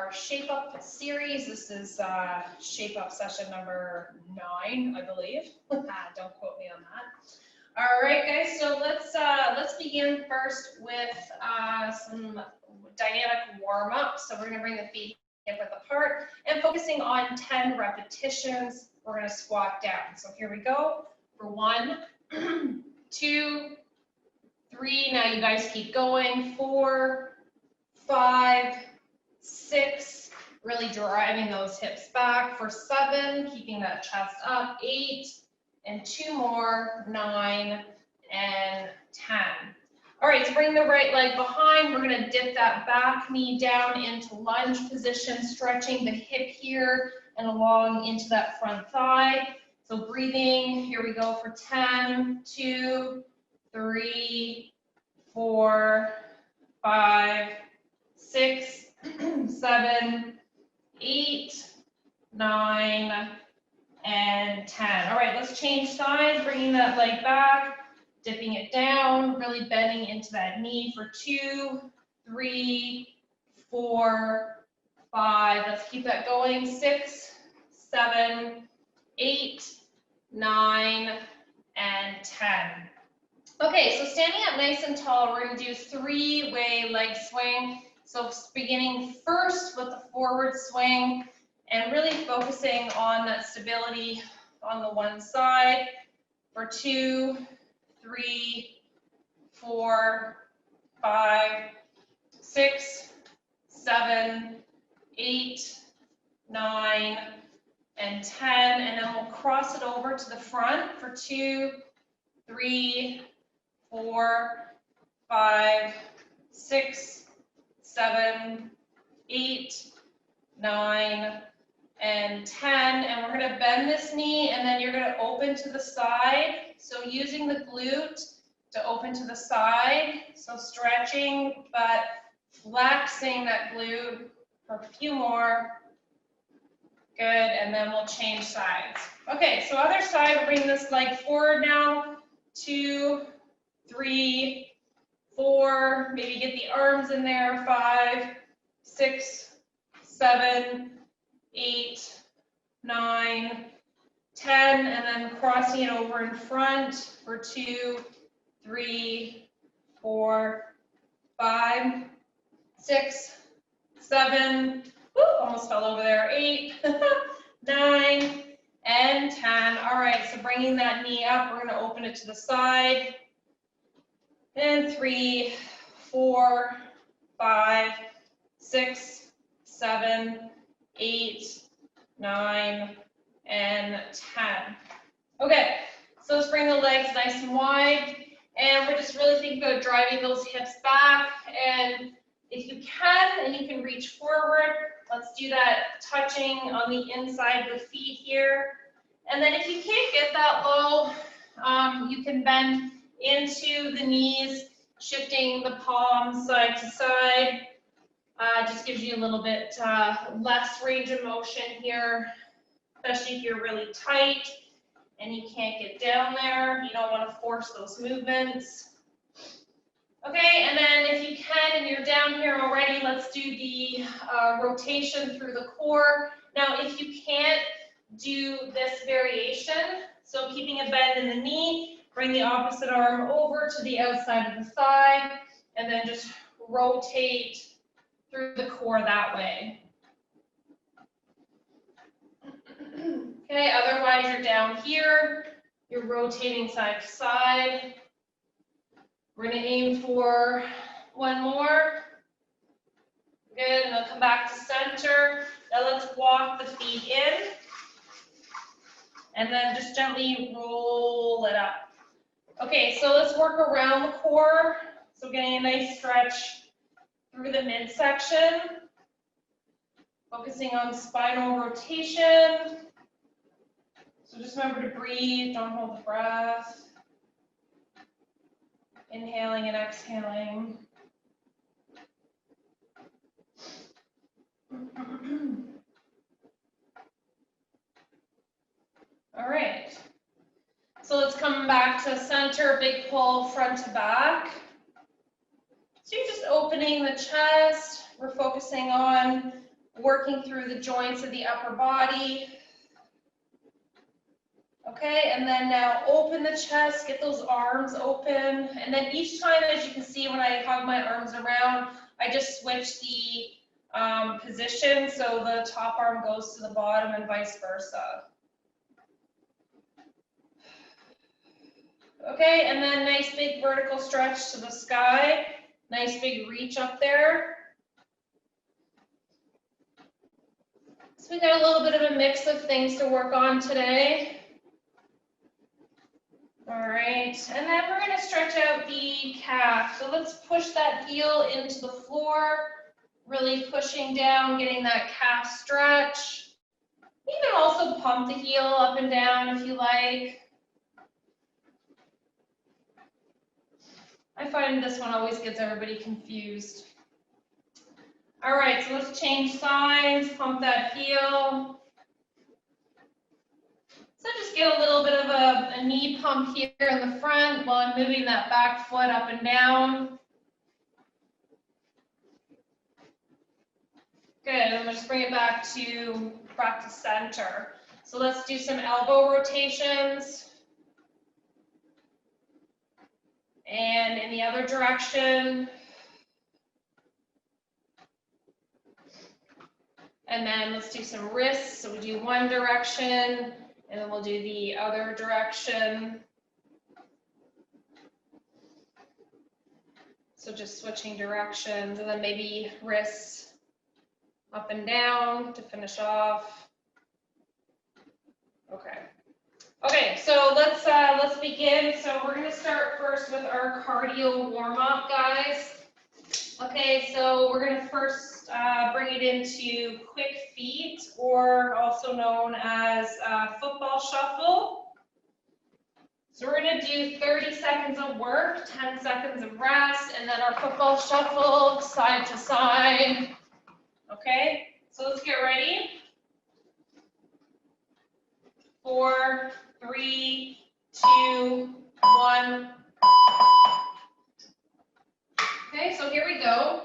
our Shape Up series. This is Shape Up session number 9, I believe. Don't quote me on that. All right, guys, so let's begin first with some dynamic warm-up. So we're going to bring the feet hip width apart and focusing on 10 repetitions. We're going to squat down. So here we go for 1, 2, 3. Now you guys keep going. 4, 5, 6, really driving those hips back. For 7, keeping that chest up. 8, and 2 more. 9 and 10. All right, so bring the right leg behind. We're going to dip that back knee down into lunge position, stretching the hip here and along into that front thigh. So breathing, here we go for 10, 2, 3, 4, 5, 6, 7, 8, 9, and 10. All right, let's change sides, bringing that leg back, dipping it down, really bending into that knee for 2, 3, 4, 5. Let's keep that going. 6, 7, 8, 9, and 10. Okay, so standing up nice and tall, we're going to do 3-way leg swing. So beginning first with the forward swing and really focusing on that stability on the one side for 2, 3, 4, 5, 6, 7, 8, 9, and 10. And then we'll cross it over to the front for 2, 3, 4, 5, 6, 7, 8, 9, and 10. And we're going to bend this knee and then you're going to open to the side. So using the glute to open to the side. So stretching but flexing that glute for a few more. Good, and then we'll change sides. Okay, so other side, we'll bring this leg forward now. 2, 3, 4, maybe get the arms in there. 5, 6, 7, 8, 9, 10, and then crossing it over in front for 2, 3, 4, 5, 6, 7, almost fell over there, 8, 9, and 10. All right, so bringing that knee up, we're going to open it to the side. And 3, 4, 5, 6, 7, 8, 9, and 10. Okay, so let's bring the legs nice and wide. And we're just really thinking about driving those hips back. And if you can, and you can reach forward, let's do that touching on the inside of the feet here. And then if you can't get that low, you can bend into the knees, shifting the palms side to side. Just gives you a little bit less range of motion here, especially if you're really tight and you can't get down there. You don't want to force those movements. Okay, and then if you can and you're down here already, let's do the rotation through the core. Now, if you can't do this variation, so keeping a bend in the knee, bring the opposite arm over to the outside of the thigh, and then just rotate through the core that way. Okay, otherwise you're down here, you're rotating side to side. We're going to aim for 1 more. Good, and then come back to center. Now let's walk the feet in. And then just gently roll it up. Okay, so let's work around the core. So getting a nice stretch through the midsection. Focusing on spinal rotation. So just remember to breathe, don't hold the breath. Inhaling and exhaling. All right. So let's come back to center, big pull front to back. So you're just opening the chest. We're focusing on working through the joints of the upper body. Okay, and then now open the chest, get those arms open. And then each time, as you can see, when I hug my arms around, I just switch the position, so the top arm goes to the bottom and vice versa. Okay, and then nice big vertical stretch to the sky. Nice big reach up there. So we got a little bit of a mix of things to work on today. All right, and then we're going to stretch out the calf. So let's push that heel into the floor, really pushing down, getting that calf stretch. You can also pump the heel up and down if you like. I find this one always gets everybody confused. All right, so let's change sides, pump that heel. So just get a little bit of a knee pump here in the front while I'm moving that back foot up and down. Good, and we'll just bring it back to center. So let's do some elbow rotations. And in the other direction. And then let's do some wrists. So we do one direction, and then we'll do the other direction. So just switching directions, and then maybe wrists up and down to finish off. Okay. Okay, so let's begin. So we're going to start first with our cardio warm-up, guys. Okay, so we're going to first bring it into quick feet, or also known as football shuffle. So we're going to do 30 seconds of work, 10 seconds of rest, and then our football shuffle side to side. Okay, so let's get ready. 4, 3, 2, 1. Okay, so here we go.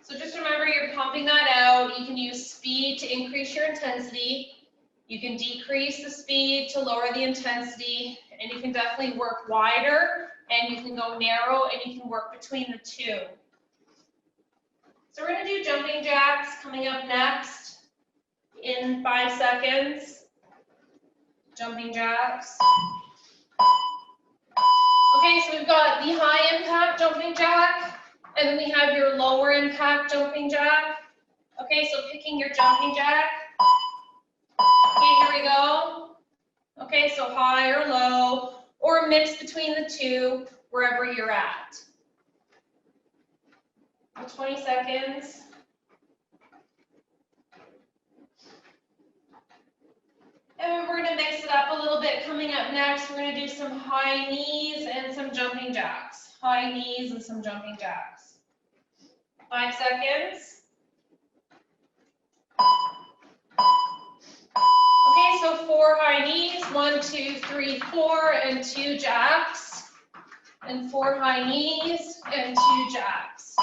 So just remember, you're pumping that out. You can use speed to increase your intensity. You can decrease the speed to lower the intensity, and you can definitely work wider, and you can go narrow, and you can work between the two. So we're going to do jumping jacks coming up next in 5 seconds. Jumping jacks. Okay, so we've got the high impact jumping jack, and then we have your lower impact jumping jack. Okay, so picking your jumping jack. Okay, here we go. Okay, so high or low, or a mix between the two, wherever you're at. 20 seconds. And we're going to mix it up a little bit. Coming up next, we're going to do some high knees and some jumping jacks. High knees and some jumping jacks. 5 seconds. Okay, so 4 high knees, 1, 2, 3, 4, and 2 jacks. And 4 high knees and 2 jacks.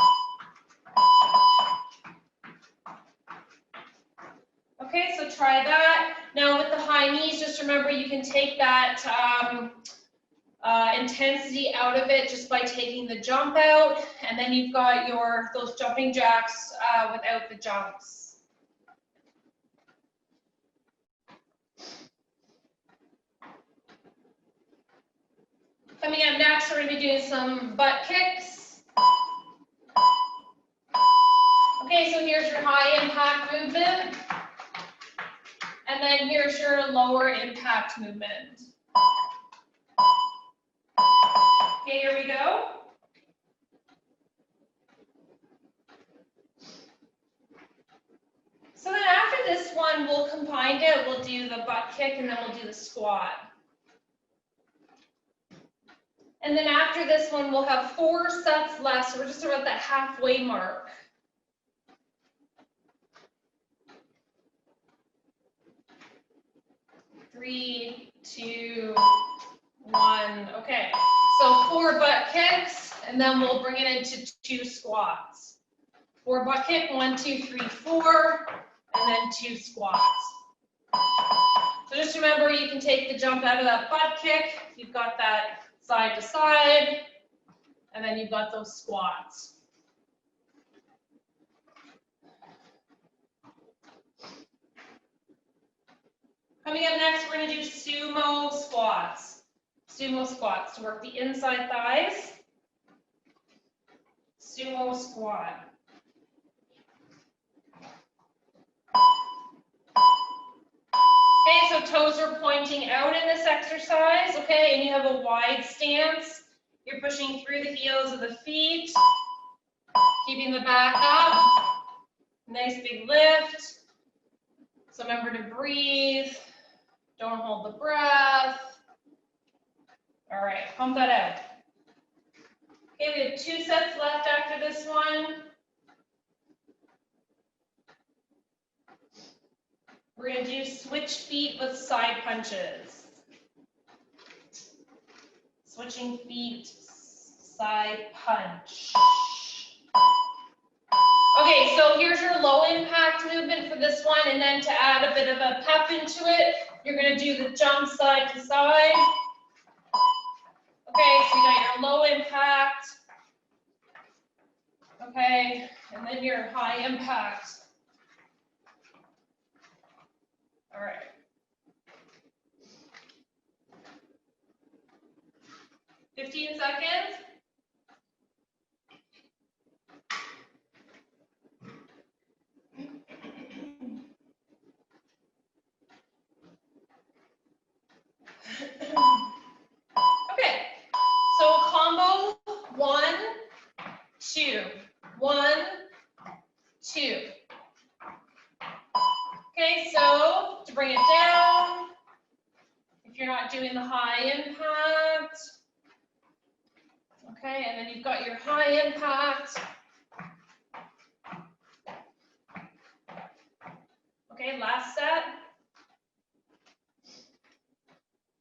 Okay, so try that. Now with the high knees, just remember you can take that intensity out of it just by taking the jump out, and then you've got those jumping jacks without the jumps. Coming up next, we're going to be doing some butt kicks. Okay, so here's your high impact movement. And then here's your lower impact movement. Okay, here we go. So then after this one, we'll combine it. We'll do the butt kick, and then we'll do the squat. And then after this one, we'll have 4 sets left. So we're just about that halfway mark. Three, 2, 1. Okay, so 4 butt kicks, and then we'll bring it into 2 squats. 4 butt kick, 1, 2, 3, 4, and then 2 squats. So just remember, you can take the jump out of that butt kick. You've got that side to side, and then you've got those squats. Coming up next, we're going to do sumo squats. Sumo squats to work the inside thighs. Sumo squat. Okay, so toes are pointing out in this exercise, okay, and you have a wide stance. You're pushing through the heels of the feet, keeping the back up. Nice big lift. So remember to breathe. Don't hold the breath. All right, pump that out. Okay, we have 2 sets left after this one. We're going to do switch feet with side punches. Switching feet, side punch. Okay, so here's your low impact movement for this one, and then to add a bit of a pep into it, you're going to do the jump side to side. Okay, so you got your low impact. Okay, and then your high impact. All right. $15 seconds. Okay, so combo 1, 2, 1, 2. Okay, so to bring it down, if you're not doing the high impact, okay, and then you've got your high impact. Okay, last set.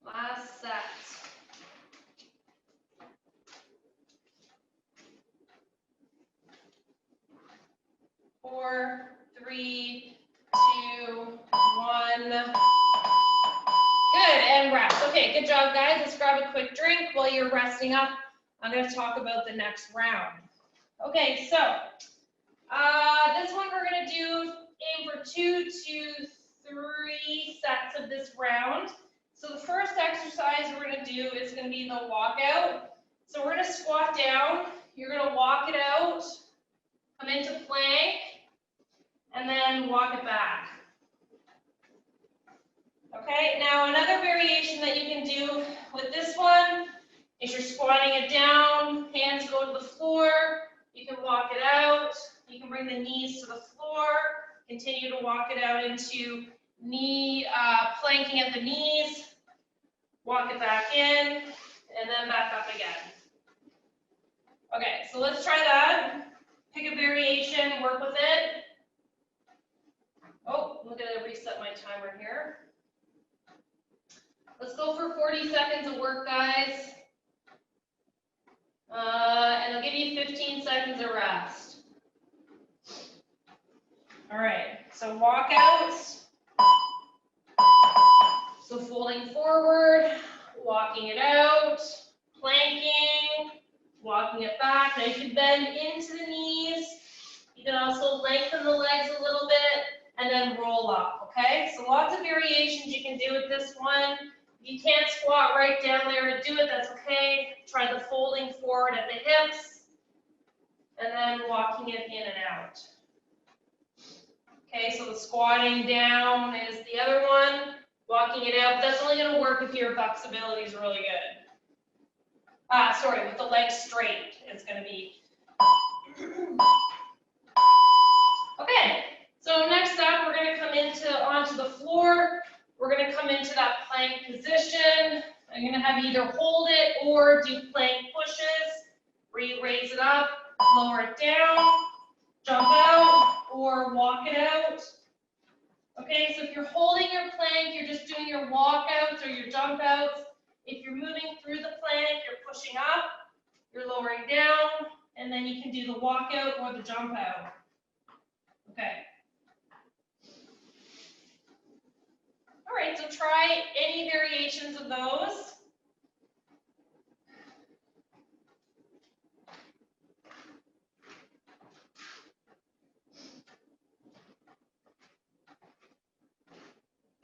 Last set. Four, 3, 2, 1. Good, and rest. Okay, good job, guys. Let's grab a quick drink while you're resting up. I'm going to talk about the next round. Okay, so this one we're going to do aim for 2 to 3 sets of this round. So the first exercise we're going to do is going to be the walkout. So we're going to squat down. You're going to walk it out, come into plank, and then walk it back. Okay, now another variation that you can do with this one is you're squatting it down, hands go to the floor, you can walk it out, you can bring the knees to the floor, continue to walk it out into knee, planking at the knees, walk it back in, and then back up again. Okay, so let's try that. Pick a variation, work with it. Oh, I'm gonna reset my timer here. Let's go for 40 seconds of work, guys. And I'll give you 15 seconds of rest. All right, so walkouts. So folding forward, walking it out, planking, walking it back. Now you can bend into the knees. You can also lengthen the legs a little bit and then roll up, okay? So lots of variations you can do with this one. If you can't squat right down there and do it, that's okay. Try the folding forward at the hips and then walking it in and out. Okay, so the squatting down is the other one. Walking it out, that's only going to work if your flexibility is really good. Sorry, with the legs straight, it's going to be. Okay, so next up, we're going to come onto the floor. We're going to come into that plank position. I'm going to have you either hold it or do plank pushes, where you raise it up, lower it down, jump out, or walk it out. Okay, so if you're holding your plank, you're just doing your walkouts or your jump outs. If you're moving through the plank, you're pushing up, you're lowering down, and then you can do the walkout or the jump out. Okay. All right, so try any variations of those.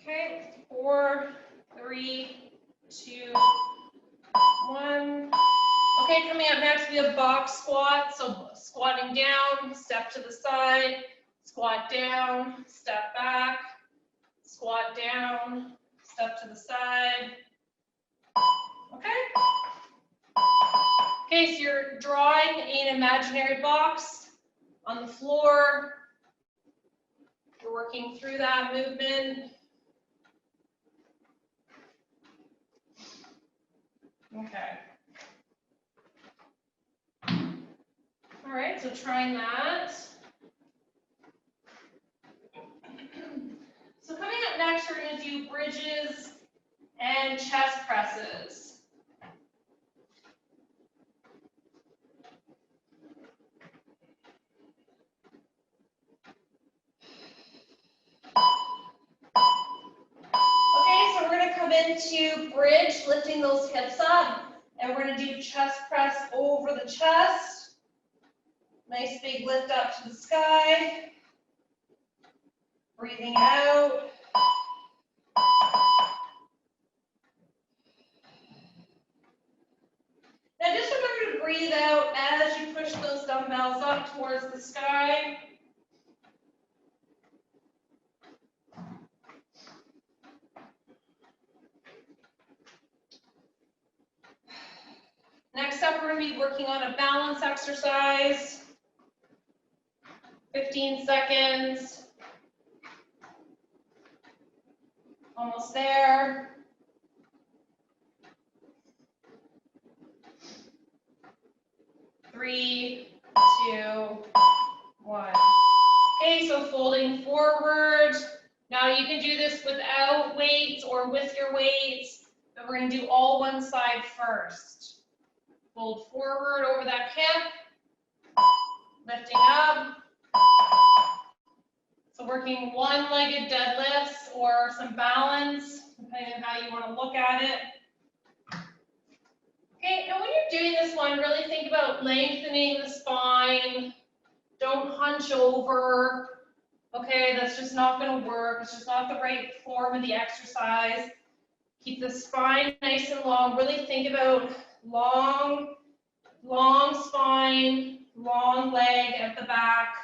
Okay, 4, 3, 2, 1. Okay, coming up next, we have box squat. So squatting down, step to the side, squat down, step back, squat down, step to the side. Okay. Okay, so you're drawing an imaginary box on the floor. You're working through that movement. Okay. All right, so trying that. So coming up next, we're going to do bridges and chest presses. Okay, so we're going to come into bridge, lifting those hips up, and we're going to do chest press over the chest. Nice big lift up to the sky. Breathing out. Now just remember to breathe out as you push those dumbbells up towards the sky. Next up, we're going to be working on a balance exercise. 15 seconds. Almost there. 3, 2, 1. Okay, so folding forward. Now you can do this without weights or with your weights, but we're going to do all one side first. Fold forward over that hip, lifting up. So working one-legged deadlifts or some balance, depending on how you want to look at it. Okay, now when you're doing this one, really think about lengthening the spine. Don't hunch over. Okay, that's just not going to work. It's just not the right form of the exercise. Keep the spine nice and long. Really think about long spine, long leg at the back.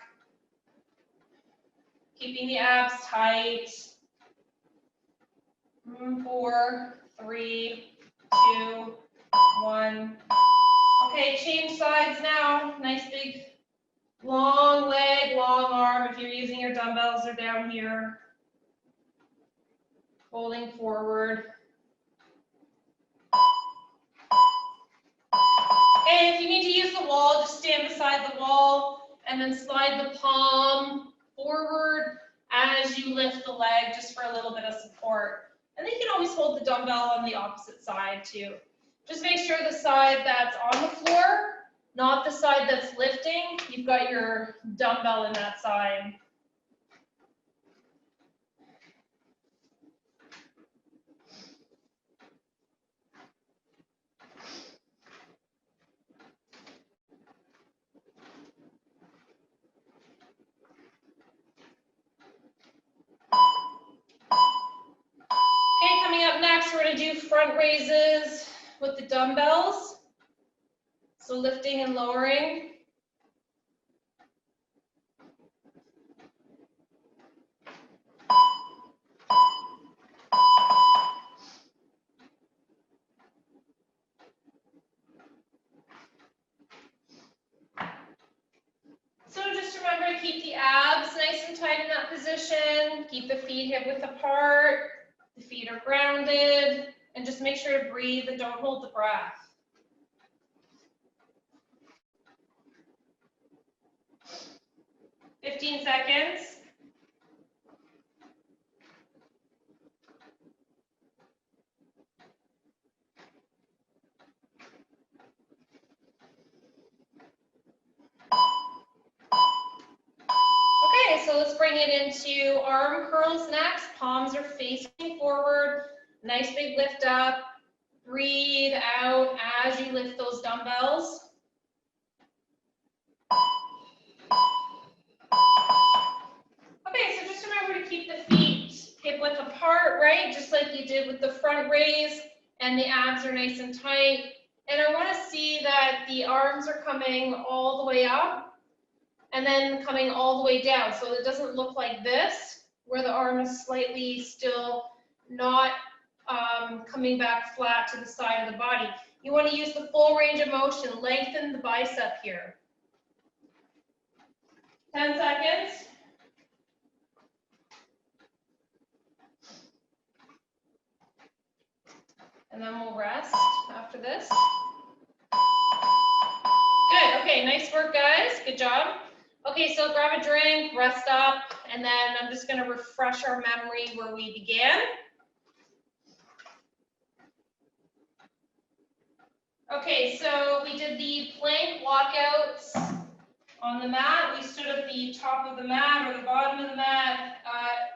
Keeping the abs tight. 4, 3, 2, 1. Okay, change sides now. Nice big long leg, long arm. If you're using your dumbbells, they're down here. Folding forward. And if you need to use the wall, just stand beside the wall and then slide the palm forward as you lift the leg just for a little bit of support. And then you can always hold the dumbbell on the opposite side too. Just make sure the side that's on the floor, not the side that's lifting, you've got your dumbbell in that side. Okay, coming up next, we're going to do front raises with the dumbbells. So lifting and lowering. So just remember to keep the abs nice and tight in that position. Keep the feet hip width apart. The feet are grounded. And just make sure to breathe and don't hold the breath. $15 seconds. Okay, so let's let's bring it into arm curls next. Palms are facing forward. Nice big lift up. Breathe out as you lift those dumbbells. Okay, so just remember to keep the feet hip width apart, right? Just like you did with the front raise, and the abs are nice and tight. And I want to see that the arms are coming all the way up and then coming all the way down. So it doesn't look like this, where the arm is slightly still not coming back flat to the side of the body. You want to use the full range of motion. Lengthen the bicep here. 10 seconds. And then we'll rest after this. Good. Okay, nice work, guys. Good job. Okay, so grab a drink, rest up, and then I'm just going to refresh our memory where we began. Okay, so we did the plank walkouts on the mat. We stood at the top of the mat or the bottom of the mat.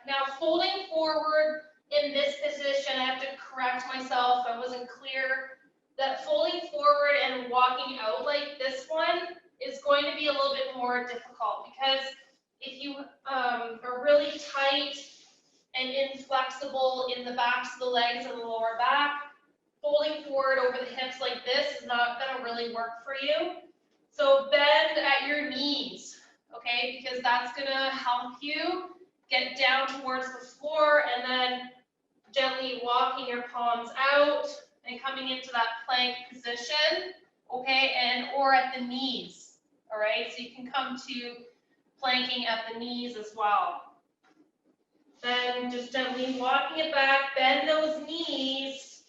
Now folding forward in this position, I have to correct myself. I wasn't clear that folding forward and walking out like this one is going to be a little bit more difficult, because if you are really tight and inflexible in the backs of the legs and the lower back, folding forward over the hips like this is not going to really work for you. So bend at your knees, okay, because that's going to help you get down towards the floor, and then gently walking your palms out and coming into that plank position, okay, and or at the knees, all right? So you can come to planking at the knees as well. Then just gently walking it back, bend those knees,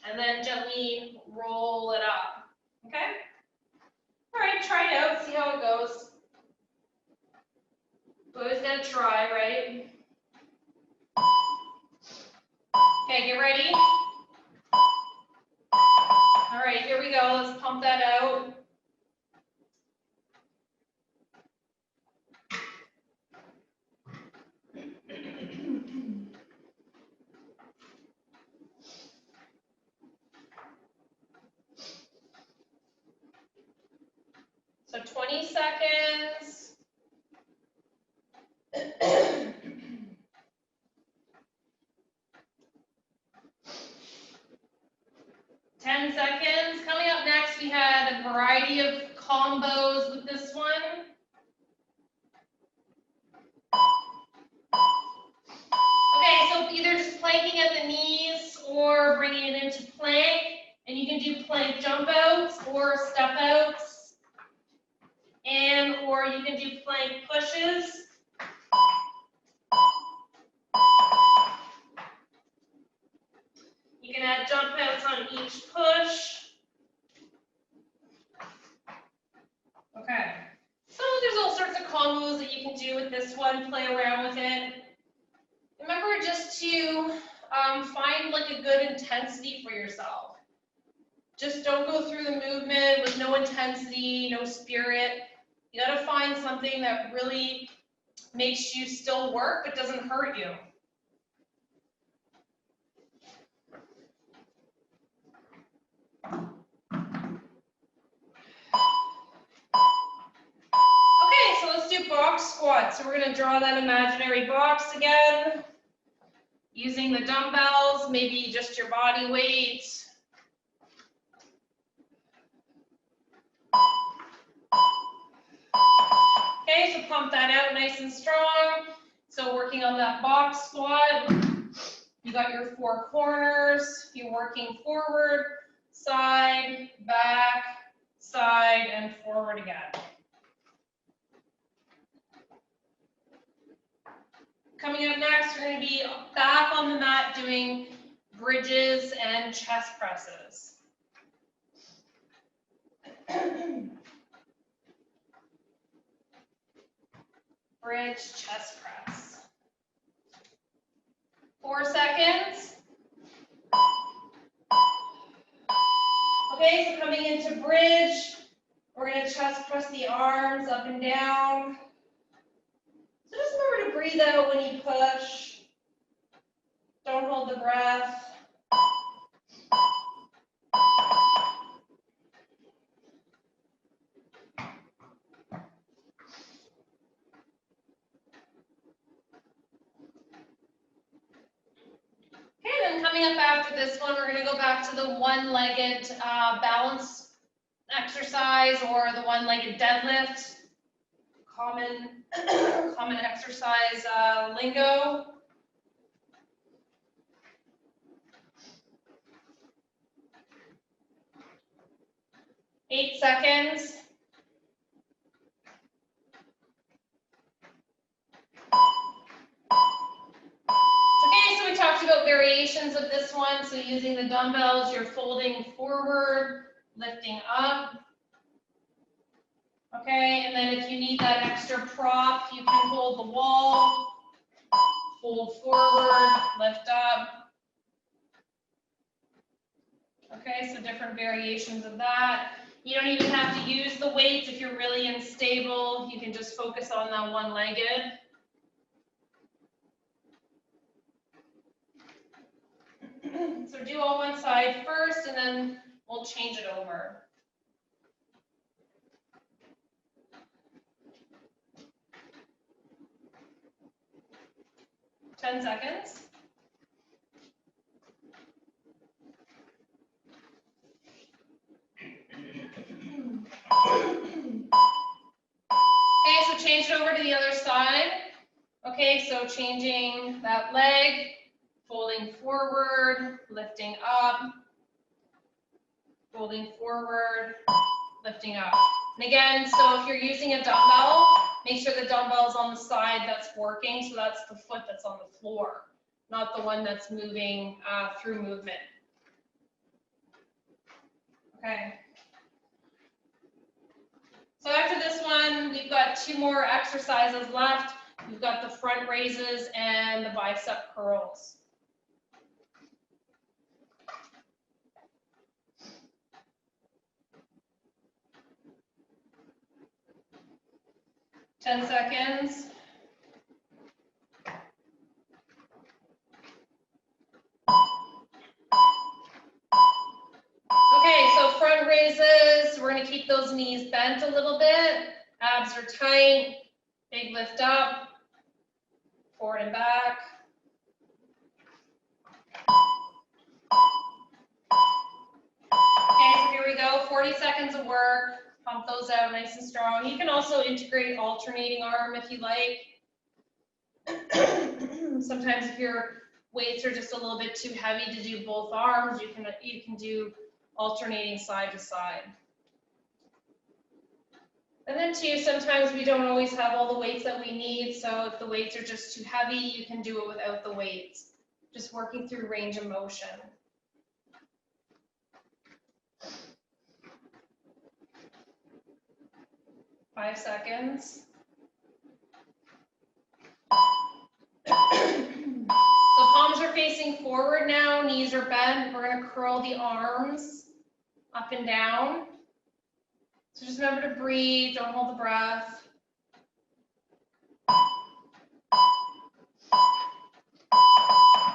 and then gently roll it up, okay? All right, try it out, see how it goes. Always gotta try, right? Okay, get ready. All right, here we go. Let's pump that out. So 20 seconds. 10 seconds. Coming up next, we had a variety of combos with this one. Okay, so either just planking at the knees or bringing it into plank. And you can do plank jump outs or step outs. And or you can do plank pushes. You can add jump outs on each push. Okay. So there's all sorts of combos that you can do with this one. Play around with it. Remember just to find like a good intensity for yourself. Just don't go through the movement with no intensity, no spirit. You got to find something that really makes you still work but doesn't hurt you. Okay, so let's do box squats. So we're going to draw that imaginary box again, using the dumbbells, maybe just your body weight. Okay, so pump that out nice and strong. So working on that box squat, you got your 4 corners, you're working forward, side, back, side, and forward again. Coming up next, we're going to be back on the mat doing bridges and chest presses. Bridge, chest press. 4 seconds. Okay, so coming into bridge, we're going to chest press the arms up and down. So just breathe out when you push. Don't hold the breath. Okay, then coming up after this one, we're going to go back to the one-legged balance exercise or the one-legged deadlift. Common exercise lingo. 8 seconds. Okay, so we talked about variations of this one. So using the dumbbells, you're folding forward, lifting up. Okay, and then if you need that extra prop, you can hold the wall, fold forward, lift up. Okay, so different variations of that. You don't even have to use the weights if you're really unstable. You can just focus on that one-legged. So do all one side first, and then we'll change it over. 10 seconds. Okay, so change it over to the other side. Okay, so changing that leg, folding forward, lifting up, folding forward, lifting up. And again, so if you're using a dumbbell, make sure the dumbbell is on the side that's working. So that's the foot that's on the floor, not the one that's moving through movement. Okay. So after this one, we've got 2 more exercises left. We've got the front raises and the bicep curls. Ten seconds. Okay, so front raises, we're going to keep those knees bent a little bit. Abs are tight. Big lift up, forward and back. Okay, so here we go, 40 seconds of work. Pump those out nice and strong. You can also integrate alternating arm if you like. Sometimes if your weights are just a little bit too heavy to do both arms, you can do alternating side to side. And then too, sometimes we don't always have all the weights that we need, so if the weights are just too heavy, you can do it without the weights. Just working through range of motion. Five seconds. So palms are facing forward now, knees are bent. We're going to curl the arms up and down. So just remember to breathe, don't hold the breath.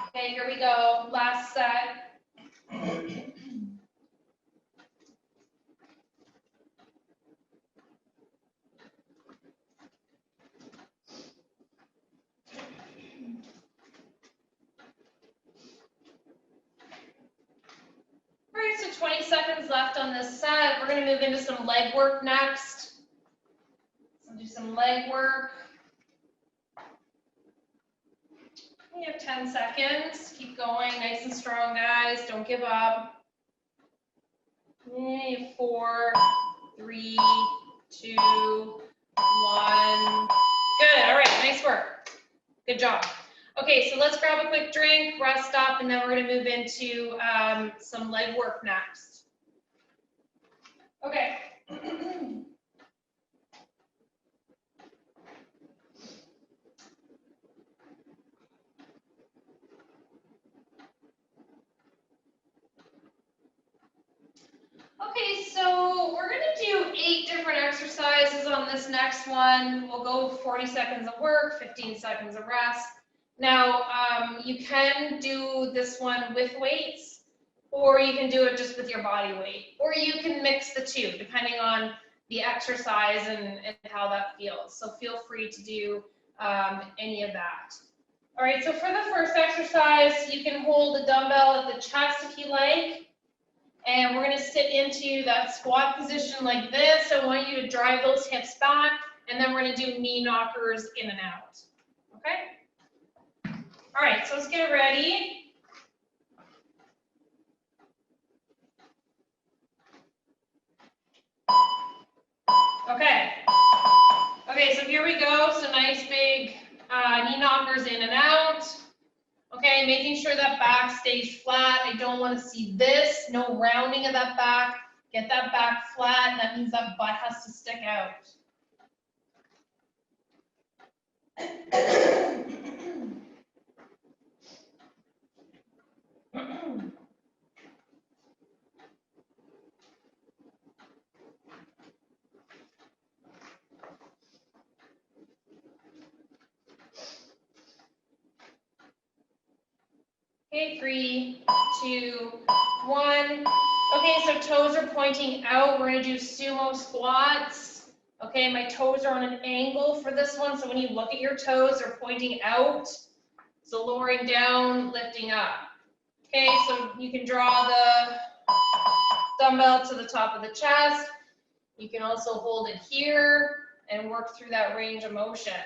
Okay, here we go, last set. All right, so 20 seconds left on this set. We're going to move into some leg work next. So do some leg work. We have 10 seconds. Keep going, nice and strong, guys. Don't give up. 4, 3, 2, 1. Good. All right, nice work. Good job. Okay, so let's grab a quick drink, rest up, and then we're going to move into some leg work next. Okay. Okay, so we're going to do 8 different exercises on this next one. We'll go 40 seconds of work, 15 seconds of rest. Now, you can do this one with weights, or you can do it just with your body weight, or you can mix the two, depending on the exercise and how that feels. So feel free to do any of that. All right, so for the first exercise, you can hold the dumbbell at the chest if you like. And we're going to sit into that squat position like this. I want you to drive those hips back, and then we're going to do knee knockers in and out. Okay? All right, so let's get ready. Okay. Okay, so here we go. So nice big knee knockers in and out. Okay, making sure that back stays flat. I don't want to see this. No rounding of that back. Get that back flat. That means that butt has to stick out. Okay, 3, 2, 1. Okay, so toes are pointing out. We're going to do sumo squats. Okay, my toes are on an angle for this one. So when you look at your toes, they're pointing out. So lowering down, lifting up. Okay, so you can draw the dumbbell to the top of the chest. You can also hold it here and work through that range of motion.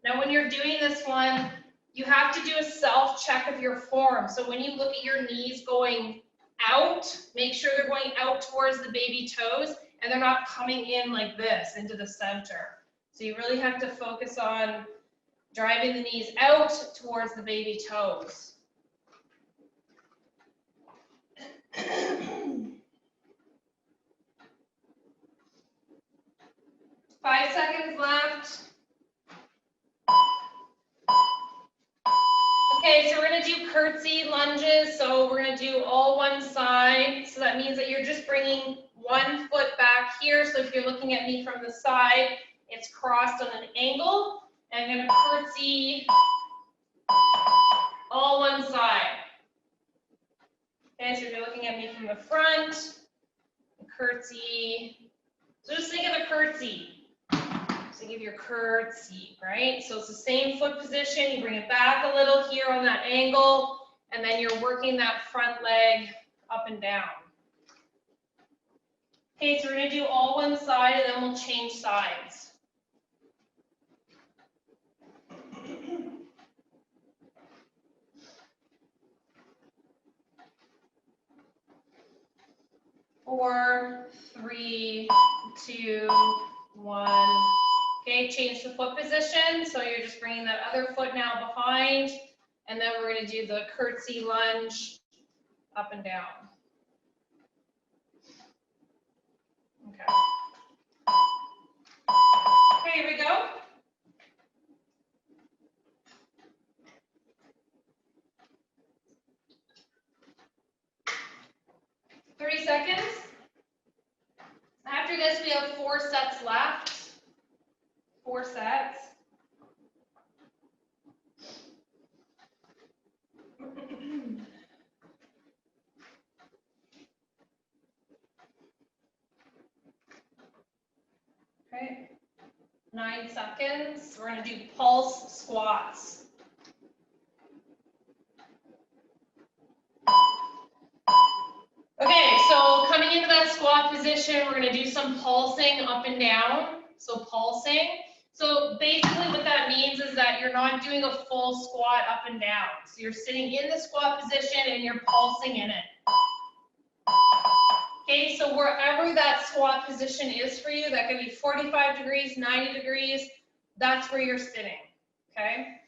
Now, when you're doing this one, you have to do a self-check of your form. So when you look at your knees going out, make sure they're going out towards the baby toes and they're not coming in like this into the center. So you really have to focus on driving the knees out towards the baby toes. 5 seconds left. Okay, so we're going to do curtsy lunges. So we're going to do all one side. So that means that you're just bringing one foot back here. So if you're looking at me from the side, it's crossed on an angle. And I'm going to curtsy all one side. Okay, so if you're looking at me from the front, curtsy. So just think of a curtsy. So give your curtsy, right? So it's the same foot position. You bring it back a little here on that angle, and then you're working that front leg up and down. Okay, so we're going to do all one side, and then we'll change sides. Four, 3, 2, 1. Okay, change the foot position. So you're just bringing that other foot now behind, and then we're going to do the curtsy lunge up and down. Okay. Okay, here we go. Thirty seconds. After this, we have 4 sets left. 4 sets. Okay. 9 seconds. We're going to do pulse squats. Okay, so coming into that squat position, we're going to do some pulsing up and down. So pulsing. So basically what that means is that you're not doing a full squat up and down. So you're sitting in the squat position and you're pulsing in it. Okay, so wherever that squat position is for you, that could be 45 degrees, 90 degrees, that's where you're sitting, okay?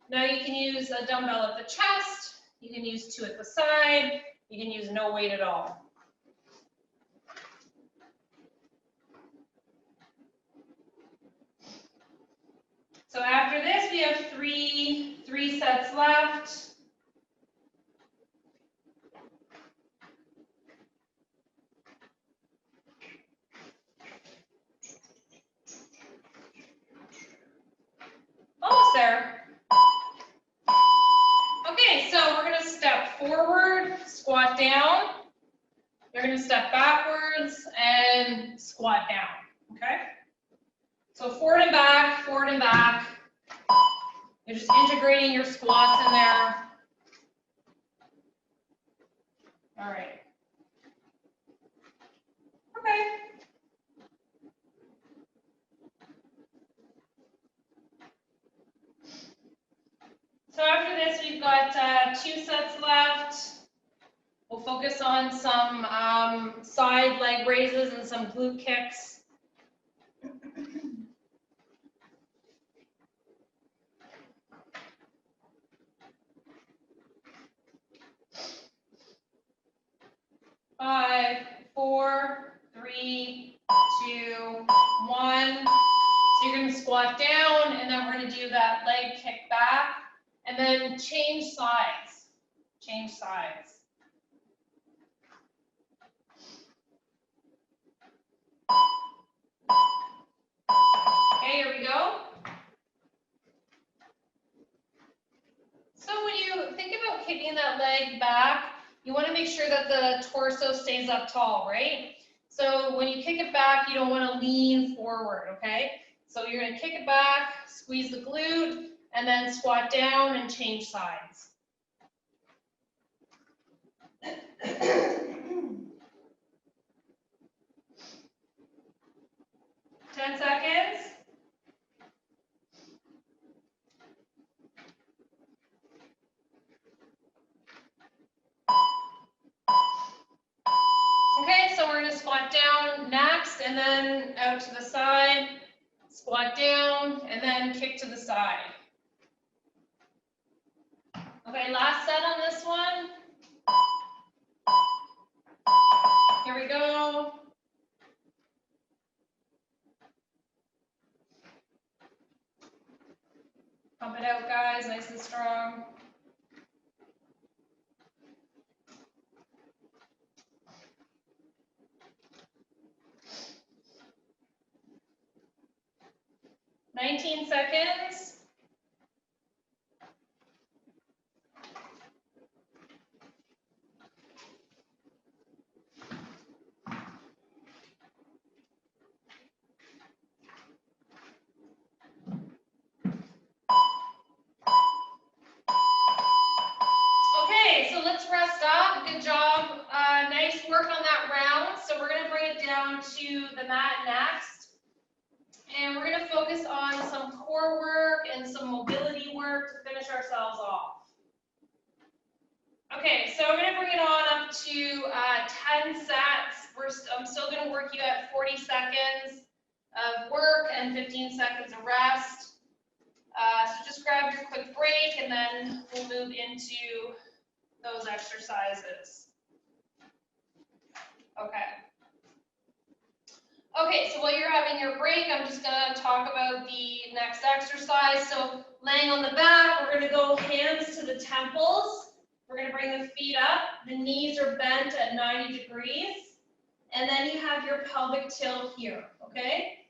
Now you can use a dumbbell at the chest, you can use 2 at the side, you can use no weight at all. So after this, we have three sets left. squat down, okay? So forward and back, forward and back. You're just integrating your squats in there. All right. Okay. So after this, we've got 2 sets left. We'll focus on some side leg raises and some glute kicks. Five, 4, 3, 2, 1. So you're going to squat down, and then we're going to do that leg kick back, and then change sides. Change sides. Okay, here we go. So when you think about kicking that leg back, you want to make sure that the torso stays up tall, right? So when you kick it back, you don't want to lean forward, okay? So you're going to kick it back, squeeze the glute, and then squat down and change sides. 10 seconds. Okay, so we're going to squat down next, and then out to the side, squat down, and then kick to the side. Okay, last set on this one. Here we go. Pump it out, guys, nice and strong. $19 seconds. Okay, so let's rest up. Good job. Nice work on that round. So we're going to bring it down to the mat next. And we're going to focus on some core work and some mobility work to finish ourselves off. Okay, so we're going to bring it on up to 10 sets. I'm still going to work you at 40 seconds of work and 15 seconds of rest. So just grab your quick break, and then we'll move into those exercises. Okay. Okay, so while you're having your break, I'm just going to talk about the next exercise. So laying on the back, we're going to go hands to the temples. We're going to bring the feet up. The knees are bent at 90 degrees. And then you have your pelvic tilt here, okay?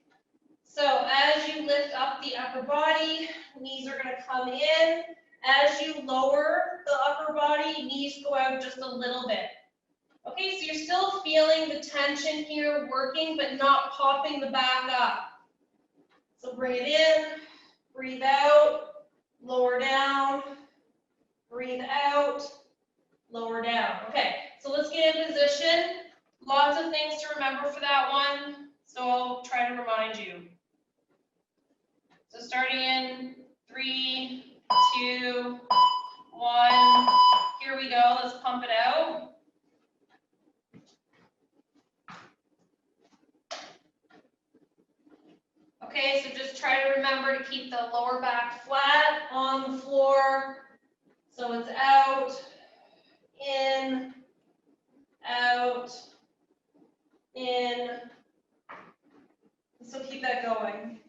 So as you lift up the upper body, knees are going to come in. As you lower the upper body, knees go out just a little bit. Okay, so you're still feeling the tension here working, but not popping the back up. So bring it in, breathe out, lower down, breathe out, lower down. Okay, so let's get in position. Lots of things to remember for that one, so I'll try to remind you. So starting in 3, 2, 1. Here we go. Let's pump it out. Okay, so just try to remember to keep the lower back flat on the floor. So it's out, in, out, in. So keep that going.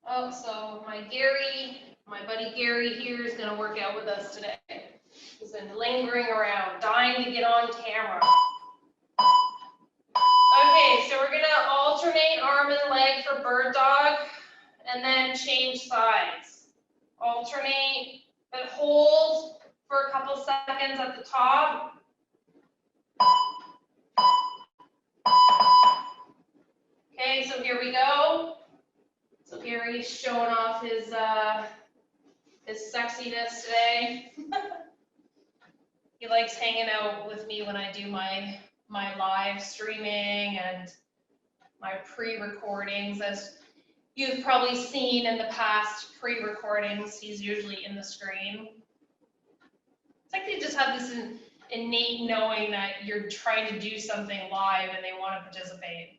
Oh, so my buddy Gary here is going to work out with us today. He's been lingering around, dying to get on camera. Okay, so we're going to alternate arm and leg for bird dog, and then change sides. Alternate, but hold for a couple seconds at the top, here we go. So Gary's showing off his sexiness today. He likes hanging out with me when I do my live streaming and my pre-recordings. As you've probably seen in the past pre-recordings, he's usually in the screen. It's like they just have this innate knowing that you're trying to do something live and they want to participate.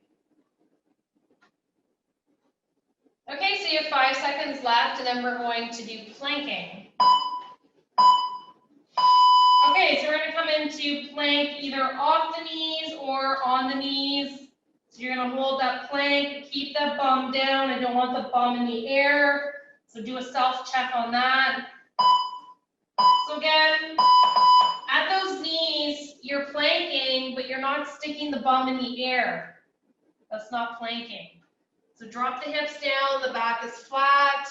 Okay, so you have 5 seconds left, and then we're going to do planking. Okay, so we're going to come into plank either off the knees or on the knees. So you're going to hold that plank, keep that bum down. I don't want the bum in the air. So do a self-check on that. So again, at those knees, you're planking, but you're not sticking the bum in the air. That's not planking. So drop the hips down, the back is flat.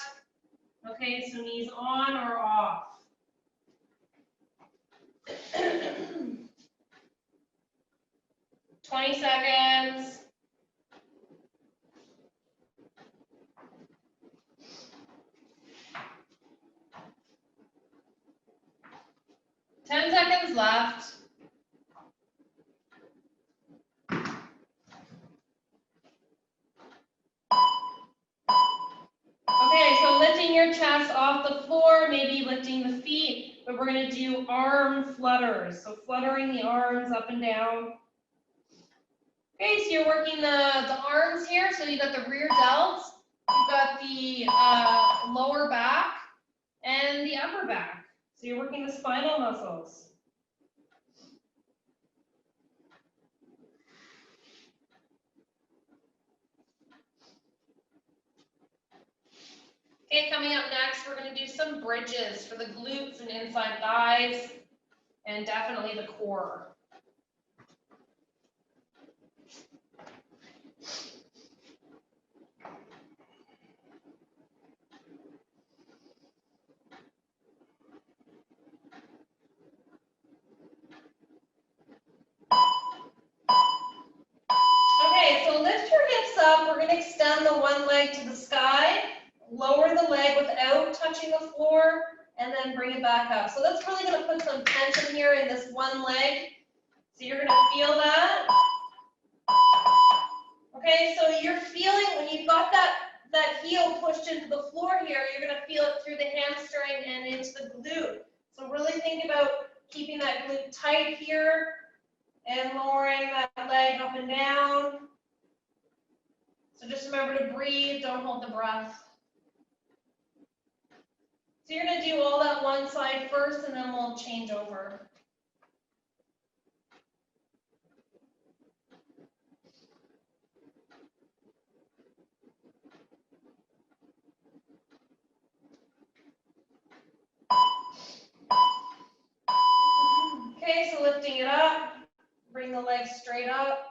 Okay, so knees on or off. 20 seconds. Ten seconds left. Okay, so lifting your chest off the floor, maybe lifting the feet, but we're going to do arm flutters. So fluttering the arms up and down. Okay, so you're working the arms here. So you got the rear delts, you've got the lower back, and the upper back. So you're working the spinal muscles. Okay, coming up next, we're going to do some bridges for the glutes and inside thighs, and definitely the core. Okay, so lift your hips up. We're going to extend the one leg to the sky, lower the leg without touching the floor, and then bring it back up. So that's really going to put some tension here in this one leg. So you're going to feel that. Okay, so you're feeling when you've got that heel pushed into the floor here, you're going to feel it through the hamstring and into the glute. So really think about keeping that glute tight here and lowering that leg up and down. So just remember to breathe, don't hold the breath. So you're going to do all that one side first, and then we'll change over. Okay, so lifting it up, bring the legs straight up,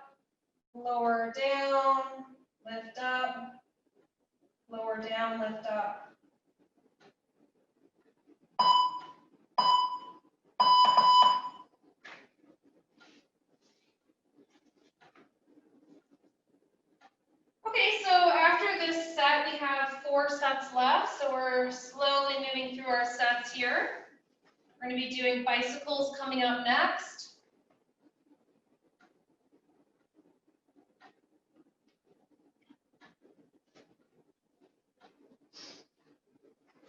lower down, lift up, lower down, lift up. Okay, so after this set, we have 4 sets left, so we're slowly moving through our sets here. We're going to be doing bicycles coming up next.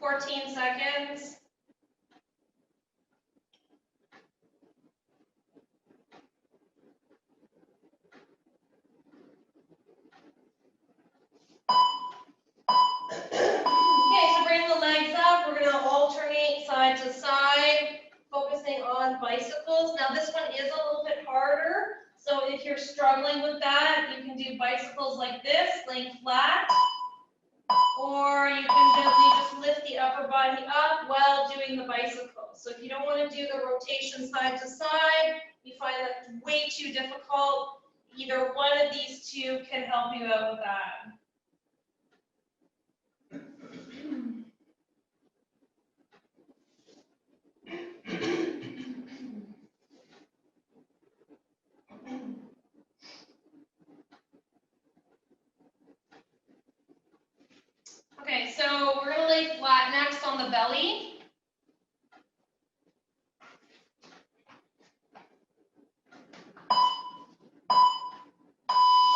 $14 seconds. Okay, so bring the legs up. We're going to alternate side to side, focusing on bicycles. Now this one is a little bit harder, so if you're struggling with that, you can do bicycles like this, laying flat, or you can gently just lift the upper body up while doing the bicycle. So if you don't want to do the rotation side to side, you find that way too difficult, either one of these two can help you out with that. belly.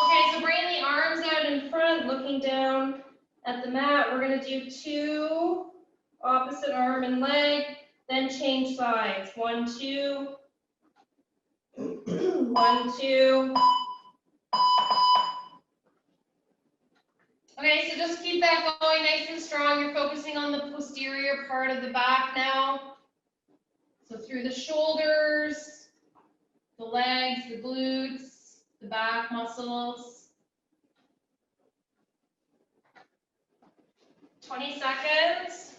Okay, so bring the arms out in front, looking down at the mat. We're going to do 2 opposite arm and leg, then change sides. 1, 2. 1, 2. Okay, so just keep that going nice and strong. You're focusing on the posterior part of the back now. So through the shoulders, the legs, the glutes, the back muscles. 20 seconds.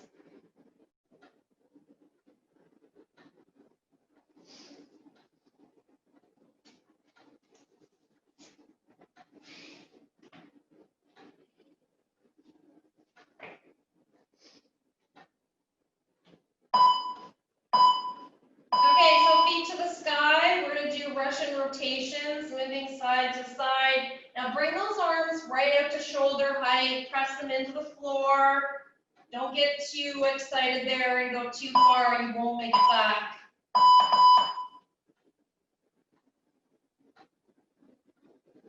Okay, so feet to the sky. We're going to do Russian rotations, moving side to side. Now bring those arms right up to shoulder height. Press them into the floor. Don't get too excited there and go too far. You won't make it back.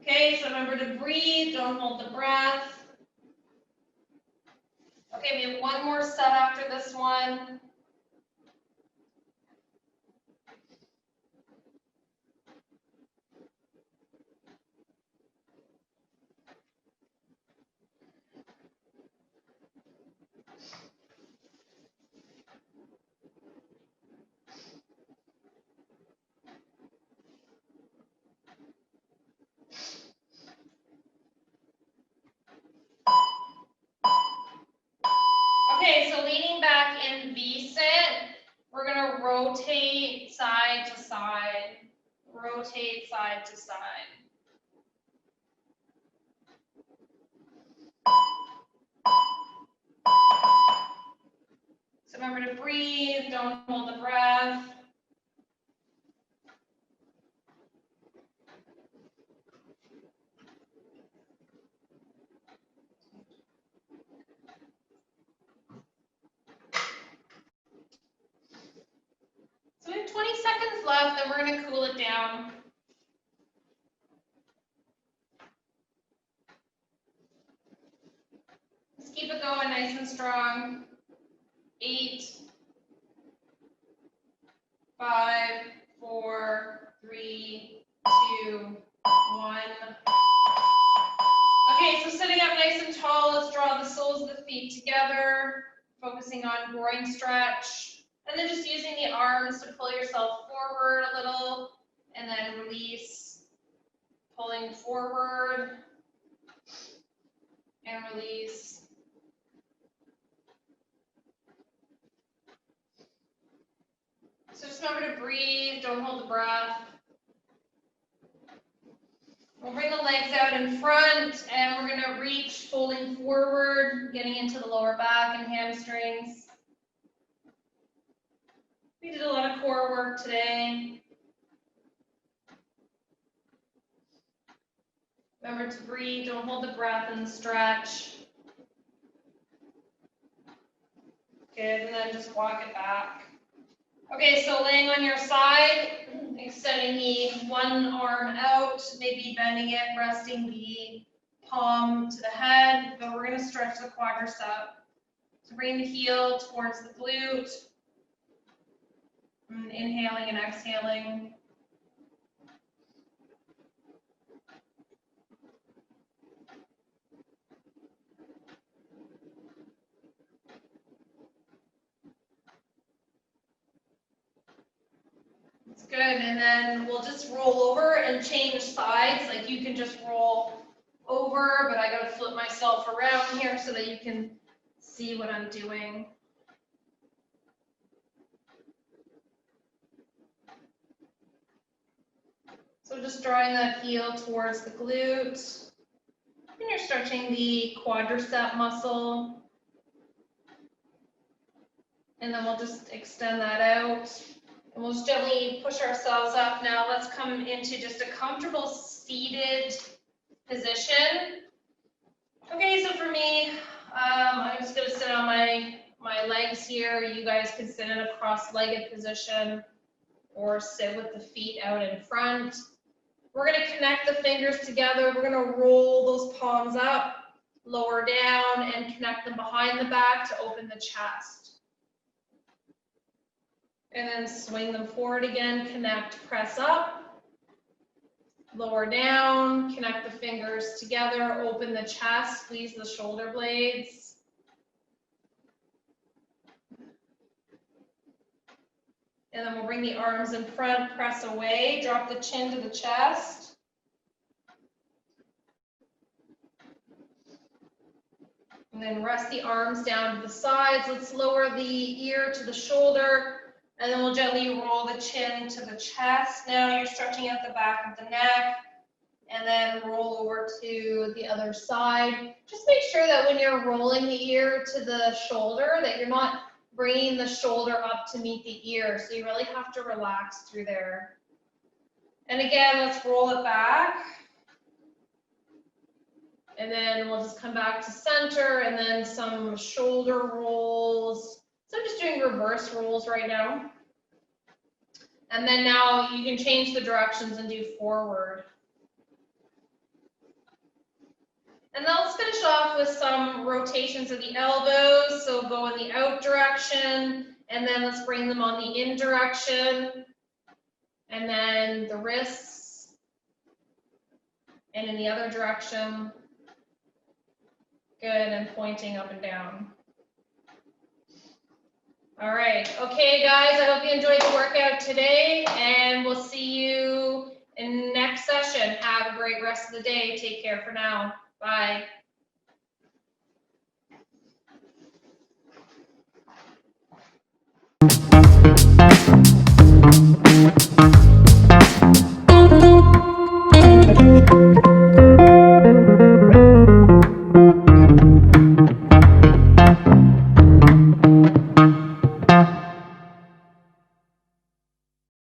Okay, so remember to breathe. Don't hold the breath. Okay, we have one more set after this one. Okay, so leaning back in V-sit, we're going to rotate side to side. Rotate side to side. So remember to breathe, don't hold the breath. So we have 20 seconds left, then we're going to cool it down. Let's keep it going nice and strong. 8, 5, 4, 3, 2, 1. Okay, so sitting up nice and tall, let's draw the soles of the feet together, focusing on groin stretch, and then just using the arms to pull yourself forward a little, and then release, pulling forward, and release. So just remember to breathe, don't hold the breath. We'll bring the legs out in front, and we're going to reach, folding forward, getting into the lower back and hamstrings. We did a lot of core work today. Remember to breathe, don't hold the breath and stretch. Good, and then just walk it back. Okay, so laying on your side, extending the one arm out, maybe bending it, resting the palm to the head, but we're going to stretch the quadricep. So bring the heel towards the glute, inhaling and exhaling. Good, and then we'll just roll over and change sides. Like you can just roll over, but I gotta flip myself around here so that you can see what I'm doing. So just drawing that heel towards the glute. And you're stretching the quadricep muscle. And then we'll just extend that out. And we'll just gently push ourselves up. Now let's come into just a comfortable seated position. Okay, so for me, I'm just going to sit on my my legs here. You guys can sit in a cross-legged position or sit with the feet out in front. We're going to connect the fingers together. We're going to roll those palms up, lower down, and connect them behind the back to open the chest. And then swing them forward again, connect, press up, lower down, connect the fingers together, open the chest, squeeze the shoulder blades. And then we'll bring the arms in front, press away, drop the chin to the chest. And then rest the arms down to the sides. Let's lower the ear to the shoulder. And then we'll gently roll the chin to the chest. Now you're stretching out the back of the neck. And then roll over to the other side. Just make sure that when you're rolling the ear to the shoulder, that you're not bringing the shoulder up to meet the ear. So you really have to relax through there. And again, let's roll it back. And then we'll just come back to center and then some shoulder rolls. So I'm just doing reverse rolls right now. And then now you can change the directions and do forward. And then let's finish off with some rotations of the elbows. So go in the out direction, and then let's bring them on the in direction. And then the wrists, and in the other direction. Good, and pointing up and down. All right, okay guys, I hope you enjoyed the workout today, and we'll see you in next session. Have a great rest of the day. Take care for now. Bye.